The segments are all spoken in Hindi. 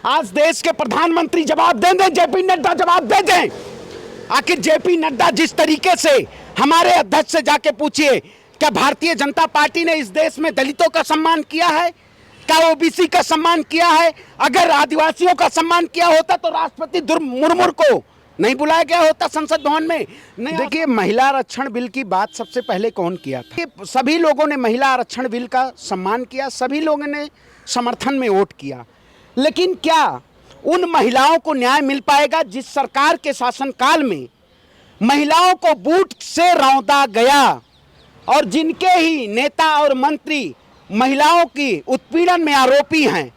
आज देश के प्रधानमंत्री जवाब दे दें, जेपी नड्डा जवाब दे दें। आखिर जेपी नड्डा जिस तरीके से हमारे अध्यक्ष से जाके पूछिए, क्या भारतीय जनता पार्टी ने इस देश में दलितों का सम्मान किया है? क्या ओबीसी का सम्मान किया है? अगर आदिवासियों का सम्मान किया होता तो राष्ट्रपति मुर्मू को नहीं बुलाया गया होता संसद भवन में। नहीं, देखिए, महिला आरक्षण बिल की बात सबसे पहले कौन किया था? सभी लोगों ने महिला आरक्षण बिल का सम्मान किया, सभी लोगों ने समर्थन में वोट किया। लेकिन क्या उन महिलाओं को न्याय मिल पाएगा जिस सरकार के शासनकाल में महिलाओं को बूट से रौंदा गया और जिनके ही नेता और मंत्री महिलाओं की उत्पीड़न में आरोपी हैं?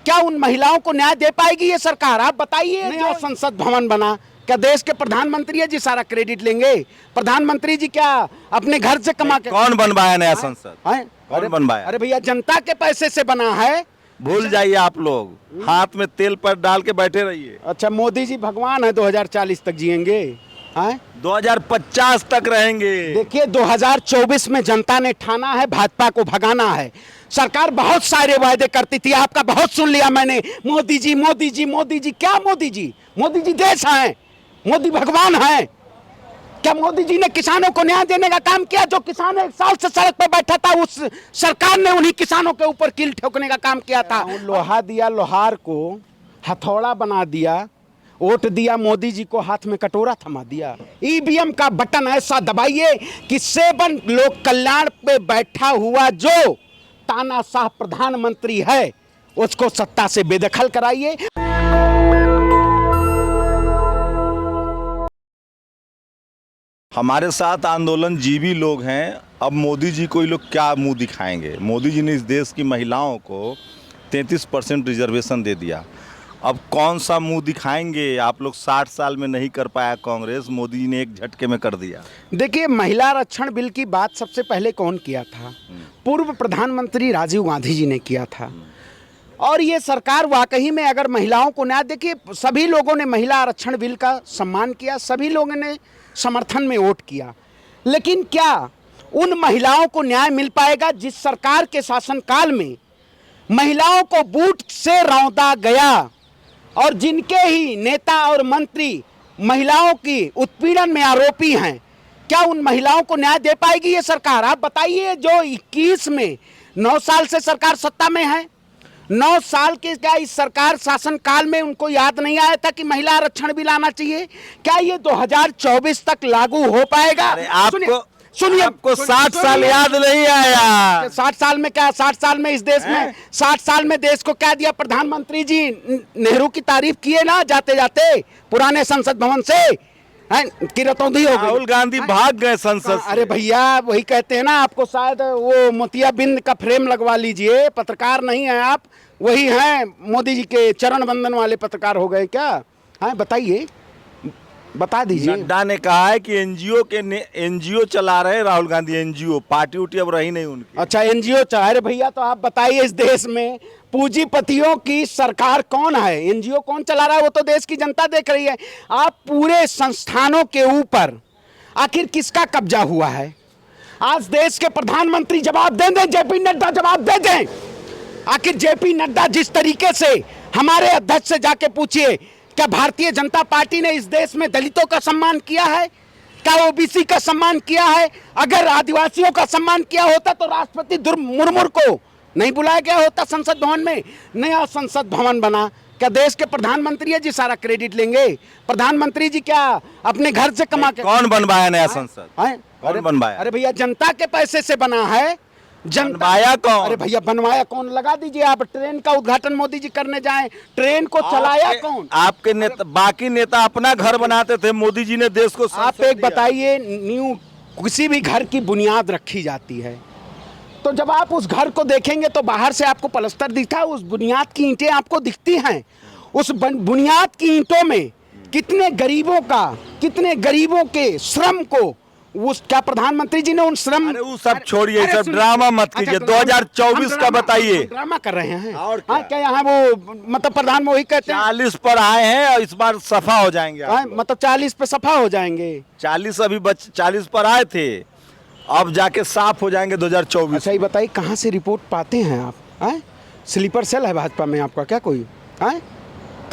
क्या उन महिलाओं को न्याय दे पाएगी ये सरकार? आप बताइए। नया संसद भवन बना, क्या देश के प्रधानमंत्री है जी सारा क्रेडिट लेंगे? प्रधानमंत्री जी क्या अपने घर से कमा के? कौन बनवाया नया संसद? कौन बनवाया? अरे भैया, जनता के पैसे से बना है। भूल जाइए, आप लोग हाथ में तेल पर डाल के बैठे रहिए। अच्छा, मोदी जी भगवान है, 2040 तक जिएंगे? 2050 तक रहेंगे। देखिए, 2024 में जनता ने ठाना है भाजपा को भगाना है। सरकार बहुत सारे वायदे करती थी, आपका बहुत सुन लिया मैंने। मोदी जी, मोदी जी, मोदी जी। क्या मोदी जी? मोदी जी देश हैं, मोदी भगवान हैं। क्या मोदी जी ने किसानों को न्याय देने का काम किया? जो किसान 1 साल से सड़क पर बैठा था, उस सरकार ने उन्हीं किसानों के ऊपर कील ठोकने का काम किया था। लोहा दिया, लोहार को हथौड़ा बना दिया, वोट दिया मोदी जी को, हाथ में कटोरा थमा दिया। ईवीएम का बटन ऐसा दबाइए कि 7 लोक कल्याण पे बैठा हुआ जो तानाशाह प्रधानमंत्री है उसको सत्ता से बेदखल कराइए। हमारे साथ आंदोलन जीवी लोग हैं। अब मोदी जी को ये लोग क्या मुंह दिखाएंगे? मोदी जी ने इस देश की महिलाओं को 33% रिजर्वेशन दे दिया। अब कौन सा मुंह दिखाएंगे? आप लोग 60 साल में नहीं कर पाया कांग्रेस, मोदी जी ने एक झटके में कर दिया। देखिए, महिला आरक्षण बिल की बात सबसे पहले कौन किया था? पूर्व प्रधानमंत्री राजीव गांधी जी ने किया था। और ये सरकार वाकई में अगर महिलाओं को न्याय, देखिए, सभी लोगों ने महिला आरक्षण बिल का सम्मान किया, सभी लोगों ने समर्थन में वोट किया। लेकिन क्या उन महिलाओं को न्याय मिल पाएगा जिस सरकार के शासनकाल में महिलाओं को बूट से रौंदा गया और जिनके ही नेता और मंत्री महिलाओं की उत्पीड़न में आरोपी हैं? क्या उन महिलाओं को न्याय दे पाएगी ये सरकार? आप बताइए। जो 21 में 9 साल से सरकार सत्ता में है, 9 साल के क्या इस सरकार शासनकाल में उनको याद नहीं आया था कि महिला आरक्षण भी लाना चाहिए? क्या ये 2024 तक लागू हो पाएगा? सुनिए, आपको 60 साल याद नहीं आया? 60 साल में क्या? 60 साल में इस देश में 60 साल में देश को क्या दिया? प्रधानमंत्री जी नेहरू की तारीफ किए ना जाते जाते पुराने संसद भवन से, की रतौंधी हो गई। राहुल गांधी भाग गए संसद से। अरे भैया, वही कहते हैं ना, आपको शायद वो मोतियाबिंद का फ्रेम लगवा लीजिए। पत्रकार नहीं है आप, वही हैं मोदी जी के चरण वंदन वाले पत्रकार हो गए क्या? बताइए, बता दीजिए। नड्डा ने कहा है कि एनजीओ चला रहे राहुल गांधी, एनजीओ पार्टी उठी अब रही नहीं उनकी। अच्छा, एनजीओ चला रहे। भैया, तो आप बताइए, इस देश में पूंजीपतियों की सरकार कौन है? एनजीओ कौन चला रहा है? वो तो देश की जनता देख रही है। आप पूरे संस्थानों के ऊपर आखिर किसका कब्जा हुआ है? आज देश के प्रधानमंत्री जवाब दे दें, जेपी नड्डा जवाब दे दें। आखिर जेपी नड्डा जिस तरीके से हमारे अध्यक्ष से जाके पूछिए, क्या भारतीय जनता पार्टी ने इस देश में दलितों का सम्मान किया है? क्या ओबीसी का सम्मान किया है? अगर आदिवासियों का सम्मान किया होता तो राष्ट्रपति मुर्मू को नहीं बुलाया गया होता संसद भवन में। नया संसद भवन बना, क्या देश के प्रधानमंत्री है जी सारा क्रेडिट लेंगे? प्रधानमंत्री जी क्या अपने घर से कमा के? कौन बनवाया नया संसद? कौन बनवाया? अरे भैया, जनता के पैसे से बना है। बनवाया कौन? अरे भैया, बनवाया कौन? लगा दीजिए आप। ट्रेन का उद्घाटन मोदी जी करने जाएं, ट्रेन को चलाया कौन? आपके नेता, बाकी नेता अपना घर बनाते थे, मोदी जी ने देश को। आप एक बताइए, किसी भी घर की बुनियाद रखी जाती है तो जब आप उस घर को देखेंगे तो बाहर से आपको पलस्तर दिखता है, उस बुनियाद की ईंटें आपको दिखती हैं। उस बुनियाद की ईंटों में कितने गरीबों के श्रम को उस क्या प्रधानमंत्री जी ने उन श्रम। अरे वो सब छोड़िए, सब ड्रामा मत कीजिए। 2024 का बताइए। ड्रामा कर रहे हैं और क्या यहाँ वो मतलब प्रधान वही कहते हैं 40 पर आए हैं और इस बार सफा हो जाएंगे। मतलब 40 पे सफा हो जाएंगे। 40 अभी 40 पर आए थे, अब जाके साफ हो जाएंगे 2024। अच्छा, ये बताइए, कहाँ से रिपोर्ट पाते हैं आप? स्लीपर सेल है भाजपा में आपका क्या कोई?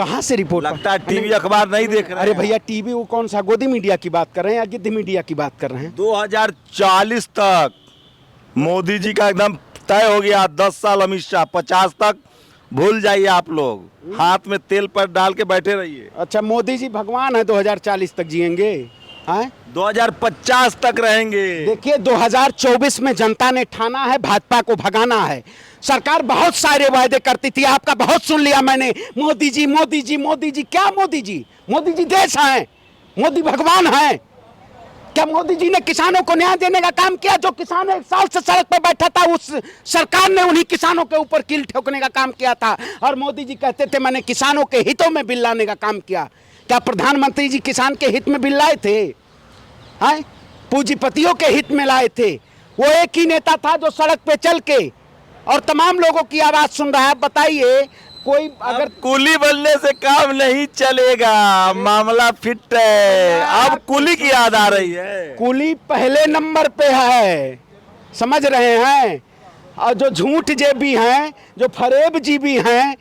कहाँ से रिपोर्ट? लगता है टीवी अखबार नहीं देख रहे अरे हैं। भैया टीवी वो कौन सा गोदी मीडिया की बात कर रहे हैं या गिद्ध मीडिया की बात कर रहे हैं? 2040 तक मोदी जी का एकदम तय हो गया। 10 साल अमित शाह, 50 तक भूल जाइए आप लोग, हाथ में तेल पर डाल के बैठे रहिए। अच्छा मोदी जी भगवान है, 2040 तक जिएंगे? हैं? 2050 तक रहेंगे। देखिए 2024 में जनता ने ठाना है भाजपा को भगाना है। सरकार बहुत सारे वायदे करती थी, आपका बहुत सुन लिया मैंने, मोदी जी मोदी जी मोदी जी। क्या मोदी जी? मोदी जी देश हैं, मोदी भगवान हैं। क्या मोदी जी ने किसानों को न्याय देने का काम किया? जो किसान 1 साल से सड़क पर बैठा था उस सरकार ने उन्हीं किसानों के ऊपर कील ठोकने का काम किया था। और मोदी जी कहते थे मैंने किसानों के हितों में बिल लाने का काम किया। क्या प्रधानमंत्री जी किसान के हित में बिल लाए थे? हैं? पूंजीपतियों के हित में लाए थे। वो एक ही नेता था जो सड़क पे चल के और तमाम लोगों की आवाज सुन रहा है। बताइए कोई अगर कुली बनने से काम नहीं चलेगा, मामला फिट है। अब कुली की याद आ रही है। कुली पहले नंबर पे है, समझ रहे हैं? और जो झूठ जेबी हैं, जो फरेब जीबी हैं,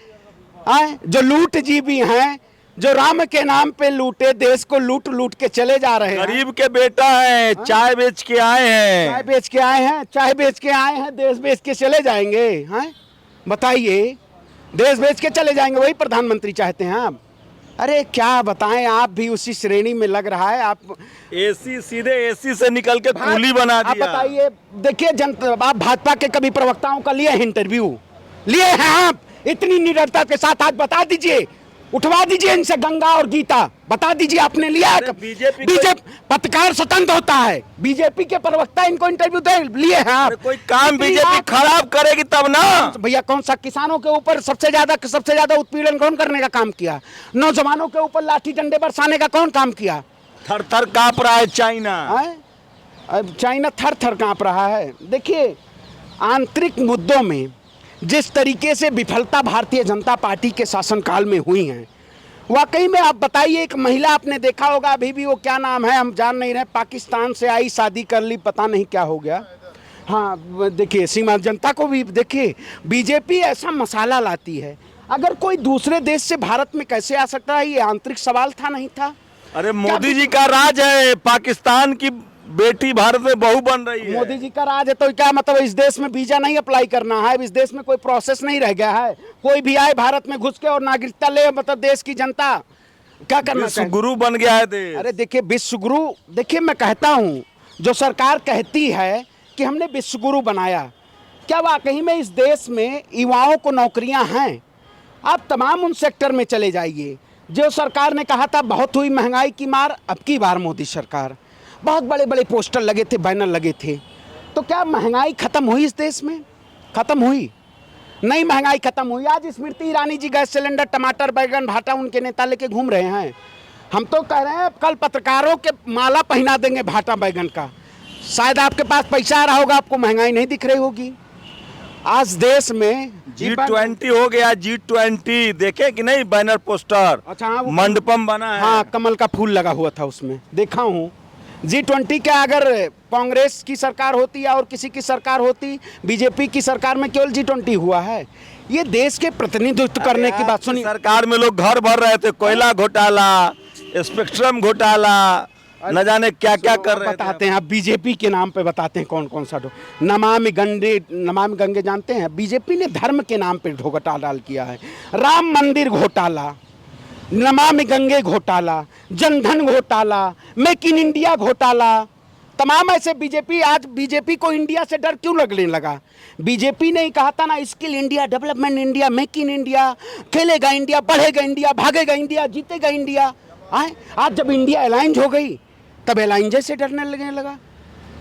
जो लूट जीबी हैं, जो राम के नाम पे लूटे, देश को लूट लूट के चले जा रहे हैं। गरीब के बेटा है, चाय बेच के आए हैं। चाय बेच के आए हैं, चाय बेच के आए हैं, देश बेच के चले जाएंगे? हैं? बताइए, देश बेच के चले जाएंगे? वही प्रधानमंत्री चाहते हैं आप? अरे क्या बताएं, आप भी उसी श्रेणी में लग रहा है। आप एसी, सीधे एसी से निकल के कुली बना आप दिया। बताइए, देखिए जनता, आप भाजपा के कभी प्रवक्ताओं का लिए इंटरव्यू लिए हैं आप? इतनी निडरता के साथ आज बता दीजिए, उठवा दीजिए इनसे गंगा और गीता, बता दीजिए आपने लिया है? बीजेपी पत्रकार स्वतंत्र होता है, बीजेपी के प्रवक्ता इनको इंटरव्यू दे लिए हैं आप? कोई काम बीजेपी खराब करेगी तब ना। भैया कौन सा किसानों के ऊपर सबसे ज्यादा उत्पीड़न कौन करने का काम किया? नौजवानों के ऊपर लाठी डंडे बरसाने का कौन काम किया? थर थर कांप रहा है चाइना। अब चाइना थर थर कांप रहा है। देखिए आंतरिक मुद्दों में जिस तरीके से विफलता भारतीय जनता पार्टी के शासनकाल में हुई है, वाकई में आप बताइए, एक महिला आपने देखा होगा, अभी भी वो क्या नाम है हम जान नहीं रहे, पाकिस्तान से आई, शादी कर ली, पता नहीं क्या हो गया। हाँ देखिए, सीमा जनता को भी देखिए, बीजेपी ऐसा मसाला लाती है। अगर कोई दूसरे देश से भारत में कैसे आ सकता है, ये आंतरिक सवाल था, नहीं था? अरे मोदी जी का राज है, पाकिस्तान की बेटी भारत में बहू बन रही है। मोदी जी का राज है तो क्या मतलब इस देश में वीजा नहीं अप्लाई करना है? इस देश में कोई प्रोसेस नहीं रह गया है? कोई भी आए भारत में घुस के और नागरिकता ले, मतलब देश की जनता क्या करना विश्व चाहिए? गुरु बन गया है देश। अरे देखिए विश्व गुरु, देखिए मैं कहता हूँ, जो सरकार कहती है कि हमने विश्व गुरु बनाया, क्या वाकई में इस देश में युवाओं को नौकरियां हैं? आप तमाम उन सेक्टर में चले जाइए। जो सरकार ने कहा था बहुत हुई महंगाई की मार, अब की बार मोदी सरकार, बहुत बड़े बड़े पोस्टर लगे थे, बैनर लगे थे, तो क्या महंगाई खत्म हुई इस देश में? खत्म हुई नहीं, महंगाई खत्म हुई। आज स्मृति ईरानी जी गैस सिलेंडर, टमाटर, बैगन, भाटा उनके नेता लेके घूम रहे हैं। हम तो कह रहे हैं कल पत्रकारों के माला पहना देंगे भाटा बैगन का। शायद आपके पास पैसा आ रहा होगा, आपको महंगाई नहीं दिख रही होगी। आज देश में G20 हो गया, G20 देखे कि नहीं बैनर पोस्टर? अच्छा हाँ, मंडपम बना है। हाँ कमल का फूल लगा हुआ था उसमें, देखा हूँ। G20 क्या, अगर कांग्रेस की सरकार होती या और किसी की सरकार होती, बीजेपी की सरकार में केवल G20 हुआ है। ये देश के प्रतिनिधित्व करने की बात सुनी। सरकार में लोग घर भर रहे थे, कोयला घोटाला, स्पेक्ट्रम घोटाला, न जाने क्या क्या कर रहे थे। बताते हैं आप, बीजेपी के नाम पे बताते हैं कौन कौन सा नमामि गंगे जानते हैं? बीजेपी ने धर्म के नाम पे घोटाला किया है। राम मंदिर घोटाला, नमामि गंगे घोटाला, जनधन घोटाला, मेक इन इंडिया घोटाला, तमाम ऐसे बीजेपी। आज बीजेपी को इंडिया से डर क्यों लगने लगा? बीजेपी ने ही कहा था ना, skill India, development India, make in India, खेलेगा इंडिया, बढ़ेगा इंडिया, भागेगा इंडिया, जीतेगा इंडिया। आज जब इंडिया अलाइंज हो गई तब अलाइंज से डरने लगने लगा।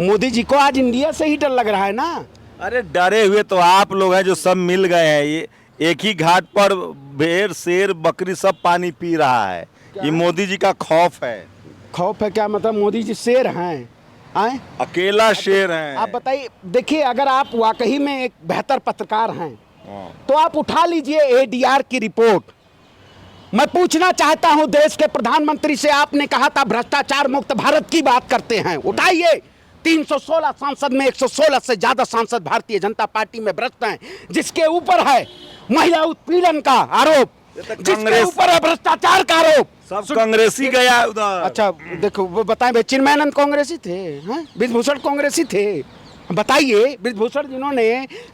मोदी जी को आज इंडिया से ही डर लग रहा है ना। अरे डरे हुए तो आप लोग हैं जो सब मिल गए हैं। ये एक ही घाट पर भेड़, शेर, बकरी सब पानी पी रहा है। ये मोदी जी का खौफ है। खौफ है क्या मतलब? मोदी जी शेर हैं? आए अकेला शेर है। आप बताइए, देखिए अगर आप वाकई में एक बेहतर पत्रकार हैं तो आप उठा लीजिए ADR की रिपोर्ट। मैं पूछना चाहता हूं देश के प्रधानमंत्री से, आपने कहा था भ्रष्टाचार मुक्त भारत की बात करते हैं, उठाइए। 316 सांसद में 116 से ज्यादा सांसद भारतीय जनता पार्टी में भ्रष्ट हैं, जिसके ऊपर है महिला उत्पीड़न का आरोप, जिसके कांग्रेस- ऊपर है भ्रष्टाचार का आरोप। सब कांग्रेसी गया उधर। अच्छा देखो वो बताएं भाई, चिन्मयानंद कांग्रेसी थे, हैं ब्रिजभूषण कांग्रेसी थे, बताइए ब्रिजभूषण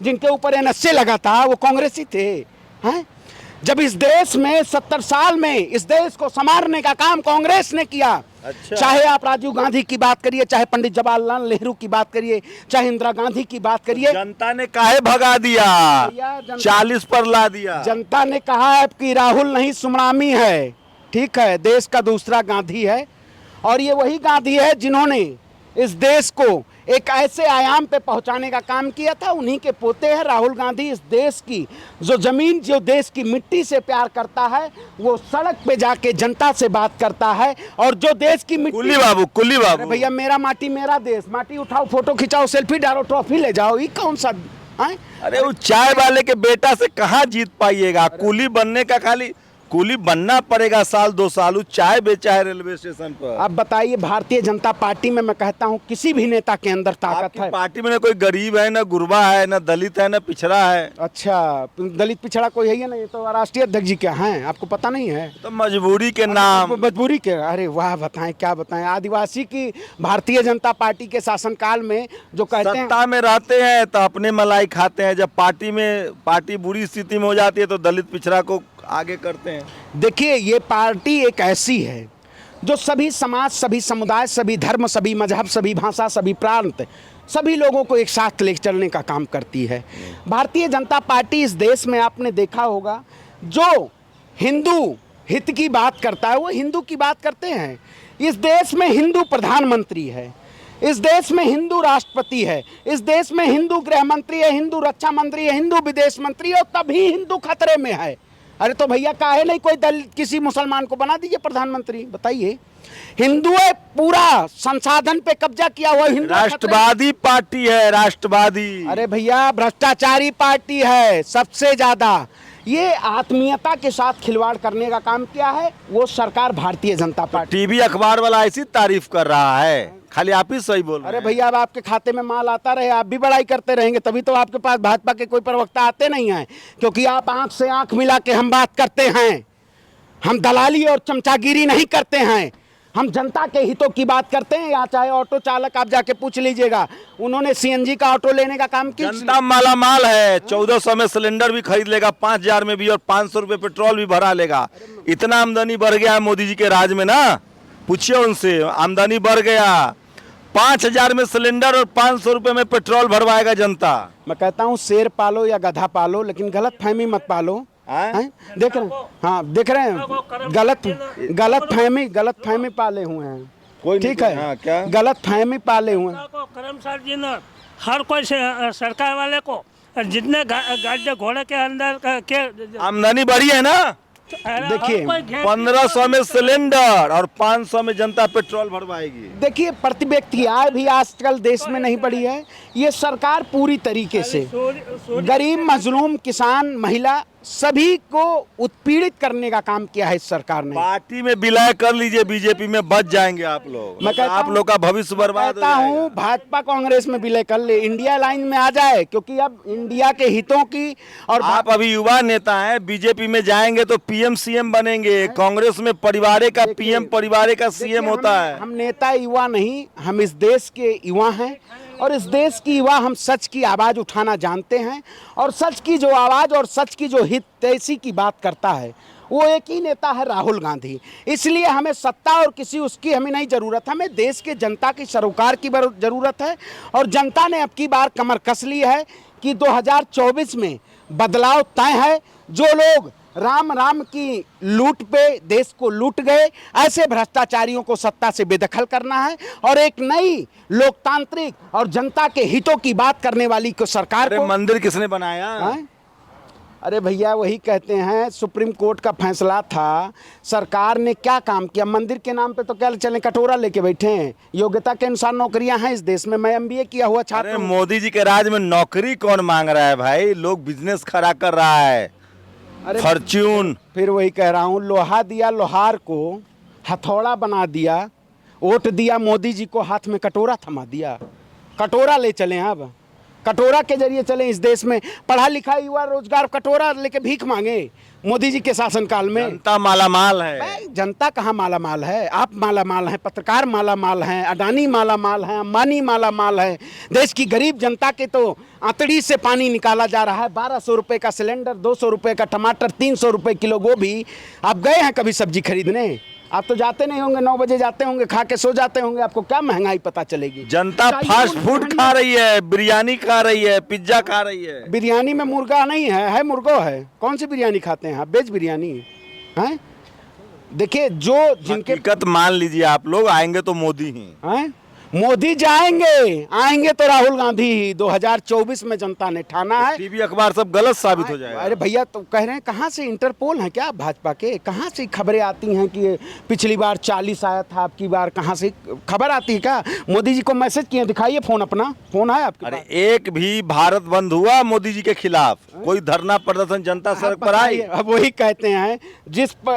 जिनके ऊपर एनएसए लगा था वो कांग्रेसी थे, हैं? जब इस देश में 70 साल में इस देश को संवारने का काम कांग्रेस ने किया। अच्छा। चाहे आप राजीव गांधी की बात करिए, चाहे पंडित जवाहरलाल नेहरू की बात करिए, चाहे इंदिरा गांधी की बात करिए, जनता ने काहे भगा दिया, भैया, जनता- 40 पर ला दिया। जनता ने कहा है कि राहुल नहीं सुमनामी है, ठीक है, देश का दूसरा गांधी है। और ये वही गांधी है जिन्होंने इस देश को एक ऐसे आयाम पे पहुंचाने का काम किया था। उन्हीं के पोते हैं राहुल गांधी। इस देश की जो जमीन, जो देश की मिट्टी से प्यार करता है, वो सड़क पे जाके जनता से बात करता है। और जो देश की मिट्टी, कुल्ली बाबू अरे भैया मेरा माटी मेरा देश, माटी उठाओ, फोटो खिंचाओ, सेल्फी डालो, ट्रॉफी ले जाओ, ये कौन सा है? अरे वो चाय वाले के बेटा से कहाँ जीत पाइएगा। कुली बनने का खाली कुली बनना पड़ेगा, साल 2 साल। वो चाय बेचा है रेलवे स्टेशन पर। अब बताइए, भारतीय जनता पार्टी में मैं कहता हूं किसी भी नेता के अंदर ताकत आपकी है। पार्टी में ना कोई गरीब है, ना गुरबा है, ना दलित है, ना पिछड़ा है। अच्छा, दलित पिछड़ा कोई है ही नहीं, तो राष्ट्रीय अध्यक्ष जी क्या हैं, आपको पता नहीं है? तो मजबूरी के नाम। मजबूरी के, अरे वाह, बताएं क्या बताएं। आदिवासी की भारतीय जनता पार्टी के शासनकाल में जो कहते हैं, सत्ता में रहते हैं तो अपने मलाई खाते हैं, जब पार्टी बुरी स्थिति में हो जाती है तो दलित पिछड़ा को आगे करते हैं। देखिए ये पार्टी एक ऐसी है जो सभी समाज, सभी समुदाय, सभी धर्म, सभी मजहब, सभी भाषा, सभी प्रांत, सभी लोगों को एक साथ ले चलने का काम करती है। भारतीय जनता पार्टी इस देश में आपने देखा होगा, जो हिंदू हित की बात करता है वो हिंदू की बात करते हैं। इस देश में हिंदू प्रधानमंत्री है, इस देश में हिंदू राष्ट्रपति है, इस देश में हिंदू गृह मंत्री है, हिंदू रक्षा मंत्री है, हिंदू विदेश मंत्री है, और तभी हिंदू खतरे में है। अरे तो भैया काहे नहीं कोई दलित किसी मुसलमान को बना दीजिए प्रधानमंत्री, बताइए। हिंदुओं पूरा संसाधन पे कब्जा किया हुआ हिंदू राष्ट्रवादी पार्टी है, राष्ट्रवादी। अरे भैया भ्रष्टाचारी पार्टी है सबसे ज्यादा। ये आत्मीयता के साथ खिलवाड़ करने का काम किया है वो सरकार भारतीय जनता पार्टी। टीवी अखबार वाला ऐसी तारीफ कर रहा है, खाली आप ही सही बोल रहे अरे हैं। भैया अब आपके खाते में माल आता रहे, आप भी बड़ाई करते रहेंगे, तभी तो आपके पास भाजपा के कोई प्रवक्ता आते नहीं हैं, क्योंकि आप आंख से आंख मिला के हम बात करते हैं। हम दलाली और चमचागिरी नहीं करते हैं, हम जनता के हितों की बात करते हैं। यहाँ चाहे ऑटो चालक आप जाके पूछ लीजिएगा, उन्होंने सीएनजी का ऑटो लेने का काम किया। जनता माला माल है, 1400 में सिलेंडर भी खरीद लेगा, 5000 में भी, और 500 रुपए पेट्रोल भी भरा लेगा। इतना आमदनी बढ़ गया है मोदी जी के राज में ना, पूछिए उनसे, आमदनी बढ़ गया। 5000 में सिलेंडर और 500 रुपए में पेट्रोल भरवाएगा जनता। मैं कहता हूँ शेर पालो या गधा पालो, लेकिन गलत फहमी मत पालो। हैं? देख रहे हैं, हाँ देख रहे हैं, गलत फहमी पाले हुए हैं, कोई ठीक नहीं, है, हाँ, क्या? गलत फहमी पाले हुए हैं। कर्मचारी ने हर कोई सरकार वाले को जितने गाड़ी घोड़े के अंदर के आमदनी बढ़ी है ना। देखिए, 1500 में सिलेंडर और 500 में जनता पेट्रोल भरवाएगी। देखिए प्रति व्यक्ति आय भी आजकल देश में नहीं बढ़ी है। ये सरकार पूरी तरीके से गरीब, मजलूम, किसान, महिला सभी को उत्पीड़ित करने का काम किया है इस सरकार ने। पार्टी में विलय कर लीजिए, बीजेपी में बच जाएंगे आप लोग। मैं कहता आप हूं- लोग का भविष्य बर्बाद हो कहता हूँ जाएगा। भाजपा कांग्रेस में विलय कर ले, इंडिया लाइन में आ जाए, क्योंकि अब इंडिया के हितों की और आप अभी युवा नेता हैं, बीजेपी में जाएंगे तो पीएम सीएम बनेंगे। कांग्रेस में परिवार का पीएम, परिवार का सीएम होता है। हम नेता युवा नहीं, हम इस देश के युवा हैं, और इस देश की युवा हम सच की आवाज़ उठाना जानते हैं। और सच की जो आवाज़ और सच की जो हितैषी की बात करता है वो एक ही नेता है, राहुल गांधी। इसलिए हमें सत्ता और किसी उसकी हमें नहीं ज़रूरत, हमें देश के जनता की सरोकार की ज़रूरत है। और जनता ने अब की बार कमर कस ली है कि 2024 में बदलाव तय है। जो लोग राम राम की लूट पे देश को लूट गए, ऐसे भ्रष्टाचारियों को सत्ता से बेदखल करना है और एक नई लोकतांत्रिक और जनता के हितों की बात करने वाली को सरकार अरे को। मंदिर किसने बनाया? हैं? अरे भैया वही कहते हैं, सुप्रीम कोर्ट का फैसला था, सरकार ने क्या काम किया? मंदिर के नाम पे तो क्या चले कटोरा लेके बैठे हैं? योग्यता के अनुसार नौकरियां हैं इस देश में। मैं एमबीए किया हुआ छात्र अरे हूं। मोदी जी के राज में नौकरी कौन मांग रहा है भाई? लोग बिजनेस खड़ा कर रहा है। अरे फॉर्च्यून। फिर वही कह रहा हूँ, लोहा दिया लोहार को, हथौड़ा बना दिया, वोट दिया मोदी जी को, हाथ में कटोरा थमा दिया। कटोरा ले चले अब, कटोरा के जरिए चले इस देश में। पढ़ा लिखा युवा रोजगार कटोरा लेके भीख मांगे, मोदी जी के शासनकाल में? जनता मालामाल है। भाई जनता कहाँ माला माल है? आप माला माल हैं, पत्रकार माला माल हैं, अडानी माला माल हैं, अंबानी माला माल है। देश की गरीब जनता के तो आंतड़ी से पानी निकाला जा रहा है। 1200 रुपये का सिलेंडर, 200 रुपये का टमाटर, 300 रुपये किलो गोभी। आप गए हैं कभी सब्जी खरीदने? आप तो जाते नहीं होंगे, 9 बजे जाते होंगे, खा के सो जाते होंगे, आपको क्या महंगाई पता चलेगी? जनता फास्ट फूड खा रही है, बिरयानी खा रही है, पिज्जा खा रही है। बिरयानी में मुर्गा नहीं है मुर्गो है। कौन सी बिरयानी खाते हैं आप? वेज बिरयानी है। देखिए जो जिनके हकीकत मान लीजिए, आप लोग आएंगे तो मोदी ही हैं, मोदी जाएंगे, आएंगे तो राहुल गांधी ही। 2024 में जनता ने ठाना है। टीवी अखबार सब गलत साबित हो जाएगा। अरे भैया तो कह रहे हैं कहाँ से इंटरपोल है क्या भाजपा के? कहाँ से खबरें आती हैं कि पिछली बार 40 आया था, आपकी बार कहाँ से खबर आती है क्या? मोदी जी को मैसेज किए, दिखाइए फोन, अपना फोन है आपके अरे पास? एक भी भारत बंद हुआ मोदी जी के खिलाफ? कोई धरना प्रदर्शन जनता सड़क पर आई? अब वही कहते हैं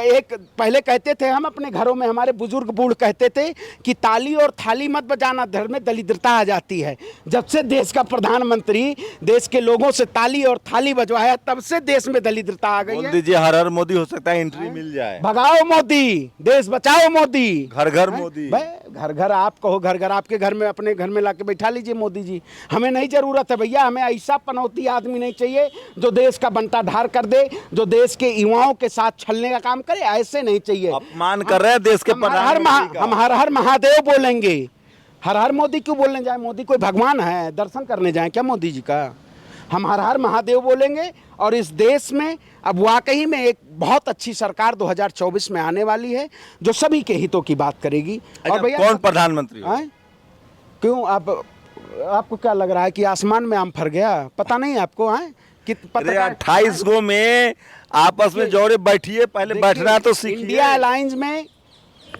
एक पहले कहते थे हम अपने घरों में, हमारे बुजुर्ग बूढ़ कहते थे कि ताली और थाली मत बजाना, धर्म में दरिद्रता आ जाती है। जब से देश का प्रधानमंत्री देश के लोगों से ताली और थाली बजवाया, तब से देश में दरिद्रता आ गई बोल है। दीजिए हर हर मोदी, हो सकता है एंट्री मिल जाए। भगाओ मोदी, देश बचाओ मोदी, घर घर मोदी। घर घर आप कहो, घर घर आपके घर में, अपने घर में लाके बैठा लीजिए मोदी जी। हमें नहीं जरूरत है भैया, हमें ऐसा पनौती आदमी नहीं चाहिए जो देश का बंटा ढार कर दे, जो देश के युवाओं के साथ छलने का काम करे। ऐसे नहीं चाहिए। अपमान कर रहे हैं देश के प्रधानमंत्री का। हम हर हर महादेव बोलेंगे। हर हर मोदी क्यों बोलने जाए? मोदी कोई भगवान है? दर्शन करने जाए क्या मोदी जी का? हम हर हर महादेव बोलेंगे। और इस देश में अब वाकई में एक बहुत अच्छी सरकार 2024 में आने वाली है, जो सभी के हितों की बात करेगी। और भैया कौन प्रधानमंत्री हो? क्यों आपको क्या लग रहा है कि आसमान में आम फर गया? पता नहीं आपको है कि 28 गो में आपस में जोड़े बैठिए, पहले बैठना तो सीखिए। इंडिया अलायंस में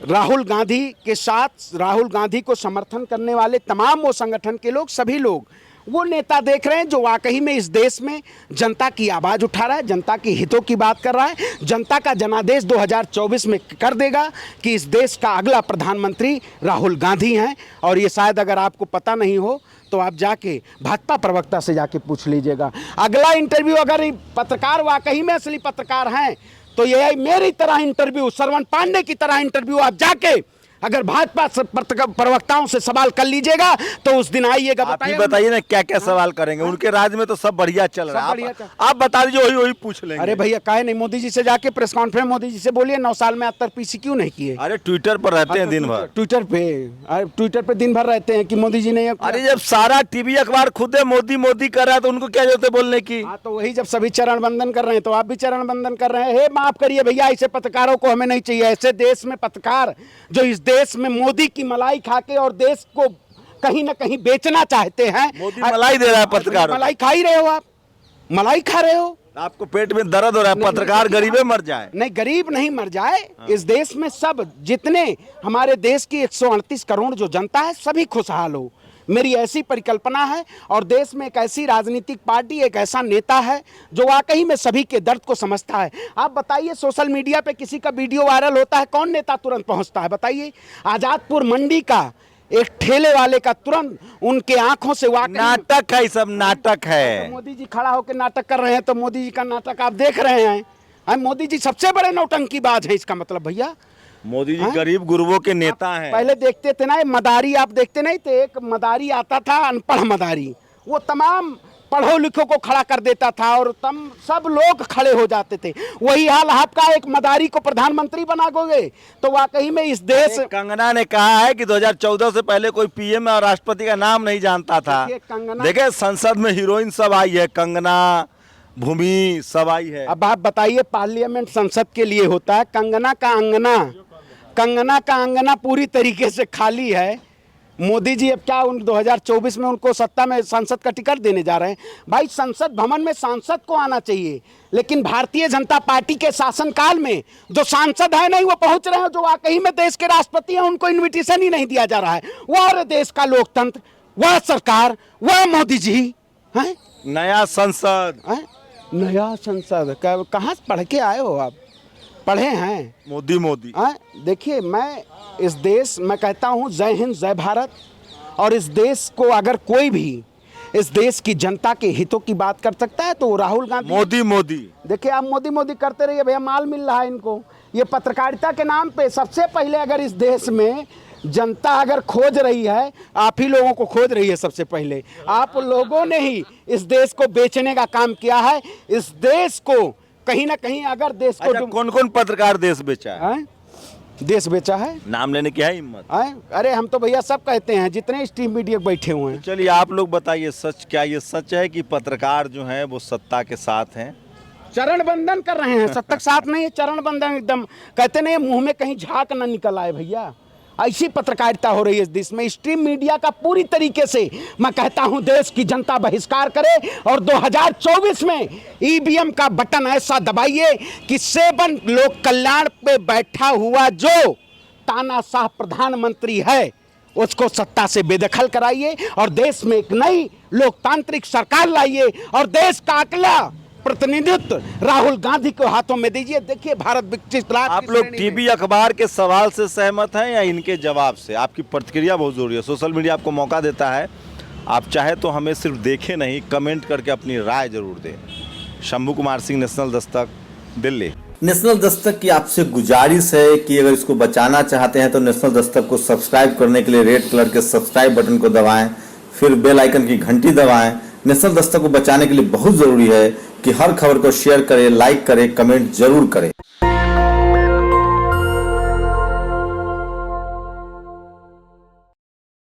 राहुल गांधी के साथ, राहुल गांधी को समर्थन करने वाले तमाम वो संगठन के लोग, सभी लोग वो नेता देख रहे हैं जो वाकई में इस देश में जनता की आवाज़ उठा रहा है, जनता के हितों की बात कर रहा है, जनता का जनादेश 2024 में कर देगा कि इस देश का अगला प्रधानमंत्री राहुल गांधी हैं। और ये शायद अगर आपको पता नहीं हो तो आप जाके भाजपा प्रवक्ता से जाके पूछ लीजिएगा। अगला इंटरव्यू, अगर पत्रकार वाकई में असली पत्रकार हैं तो ये मेरी तरह इंटरव्यू, श्रवण पांडे की तरह इंटरव्यू आप जाके अगर भाजपा प्रवक्ताओं से सवाल कर लीजिएगा तो उस दिन आइएगा। आप ही बताइए ना क्या क्या सवाल करेंगे। उनके राज्य में तो सब बढ़िया चल रहा है, आप बता दीजिए, वही पूछ लेंगे। अरे भैया काहे नहीं, मोदी जी से जाके प्रेस कॉन्फ्रेंस मोदी जी से बोलिए 9 साल में 78 पीसी क्यों नहीं किए? अरे ट्विटर पर रहते हैं दिन भर, ट्विटर पे दिन भर रहते हैं कि मोदी जी ने। अरे जब सारा टीवी अखबार खुद मोदी मोदी कर रहा है तो उनको क्या जरूरत है बोलने की? हाँ तो वही, जब सभी चरण बंदन कर रहे हैं तो आप भी चरण बंदन कर रहे हैं। हे माफ करिए भैया, ऐसे पत्रकारों को हमें नहीं चाहिए। ऐसे देश में पत्रकार जो इस देश में मोदी की मलाई खा के और देश को कहीं ना कहीं बेचना चाहते हैं। मोदी मलाई दे रहा है पत्रकारों। मलाई खा ही रहे हो आप, मलाई खा रहे हो। आपको पेट में दर्द हो रहा है, पत्रकार गरीबे मर जाए? नहीं, गरीब नहीं मर जाए। इस देश में सब, जितने हमारे देश की 138 करोड़ जो जनता है, सभी खुशहाल हो, मेरी ऐसी परिकल्पना है। और देश में एक ऐसी राजनीतिक पार्टी, एक ऐसा नेता है जो वाकई में सभी के दर्द को समझता है। आप बताइए, सोशल मीडिया पे किसी का वीडियो वायरल होता है, कौन नेता तुरंत पहुंचता है? बताइए। आजादपुर मंडी का एक ठेले वाले का तुरंत उनके आंखों से वाकई नाटक है, सब नाटक है। तो मोदी जी खड़ा होकर नाटक कर रहे हैं, तो मोदी जी का नाटक आप देख रहे हैं। मोदी जी सबसे बड़े नौटंकीबाज हैं, इसका मतलब भैया। मोदी जी गरीब गुरुओं के नेता हैं। पहले देखते थे ना, मदारी आप देखते नहीं थे? एक मदारी आता था, अनपढ़ मदारी, वो तमाम पढ़ो लिखो को खड़ा कर देता था और सब लोग खड़े हो जाते थे। वही हाल आपका, एक मदारी को प्रधानमंत्री बना दोगे तो वाकई में इस देश। कंगना ने कहा है कि 2014 से पहले कोई पीएम और राष्ट्रपति का नाम नहीं जानता था। देखिए संसद में हीरोइन सब आई है, कंगना, भूमि सब आई है। अब आप बताइए, पार्लियामेंट संसद के लिए होता है, कंगना का अंगना पूरी तरीके से खाली है। मोदी जी अब क्या 2024 में उनको सत्ता में संसद का टिकट देने जा रहे हैं? भाई संसद भवन में सांसद को आना चाहिए, लेकिन भारतीय जनता पार्टी के शासनकाल में जो सांसद है नहीं वो पहुंच रहे हैं, जो वाकई में देश के राष्ट्रपति हैं, उनको इन्विटेशन ही नहीं दिया जा रहा है। वह देश का लोकतंत्र, वह सरकार, वह मोदी जी है। नया संसद, नया संसद कहाँ से पढ़ के आए हो आप? पढ़े हैं मोदी। देखिए, मैं कहता हूँ जय हिंद जय भारत। और इस देश को अगर कोई भी इस देश की जनता के हितों की बात कर सकता है तो राहुल गांधी। मोदी देखिए आप मोदी मोदी करते रहिए भैया, माल मिल रहा है इनको। ये पत्रकारिता के नाम पे सबसे पहले अगर इस देश में जनता अगर खोज रही है, आप ही लोगों को खोज रही है। सबसे पहले आप लोगों ने ही इस देश को बेचने का काम किया है। इस देश को कहीं ना कहीं अगर देश को अच्छा, कौन कौन पत्रकार देश बेचा है? देश बेचा है, नाम लेने की है हिम्मत? अरे हम तो भैया सब कहते हैं जितने स्ट्रीम मीडिया बैठे हुए हैं। चलिए आप लोग बताइए, सच क्या ये सच है कि पत्रकार जो हैं वो सत्ता के साथ हैं? चरण बंदन कर रहे हैं, सत्ता के साथ नहीं है, चरण बंदन एकदम कहते नहीं मुंह में कहीं झाग ना निकल आए भैया। ऐसी पत्रकारिता हो रही है इस देश में। स्ट्रीम मीडिया का पूरी तरीके से मैं कहता हूं देश की जनता बहिष्कार करे और 2024 में ईवीएम का बटन ऐसा दबाइए कि 7 लोक कल्याण पे बैठा हुआ जो तानाशाह प्रधानमंत्री है उसको सत्ता से बेदखल कराइए और देश में एक नई लोकतांत्रिक सरकार लाइए और देश का अगला प्रतिनिधित्व राहुल गांधी को हाथों में दीजिए। देखिए भारत विकसित राष्ट्र। आप लोग टीवी अखबार के सवाल से सहमत हैं या इनके जवाब से? आपकी प्रतिक्रिया बहुत जरूरी है। सोशल मीडिया आपको मौका देता है, आप चाहे तो हमें सिर्फ देखें नहीं, कमेंट करके अपनी राय जरूर दें। शंभू कुमार सिंह, नेशनल दस्तक, दिल्ली। नेशनल दस्तक की आपसे गुजारिश है कि अगर इसको बचाना चाहते हैं तो नेशनल दस्तक को सब्सक्राइब करने के लिए रेड कलर के सब्सक्राइब बटन को दबाएं, फिर बेल आइकन की घंटी दबाएं। नेशनल दस्तक को बचाने के लिए बहुत जरूरी है कि हर खबर को शेयर करें, लाइक करें, कमेंट जरूर करें।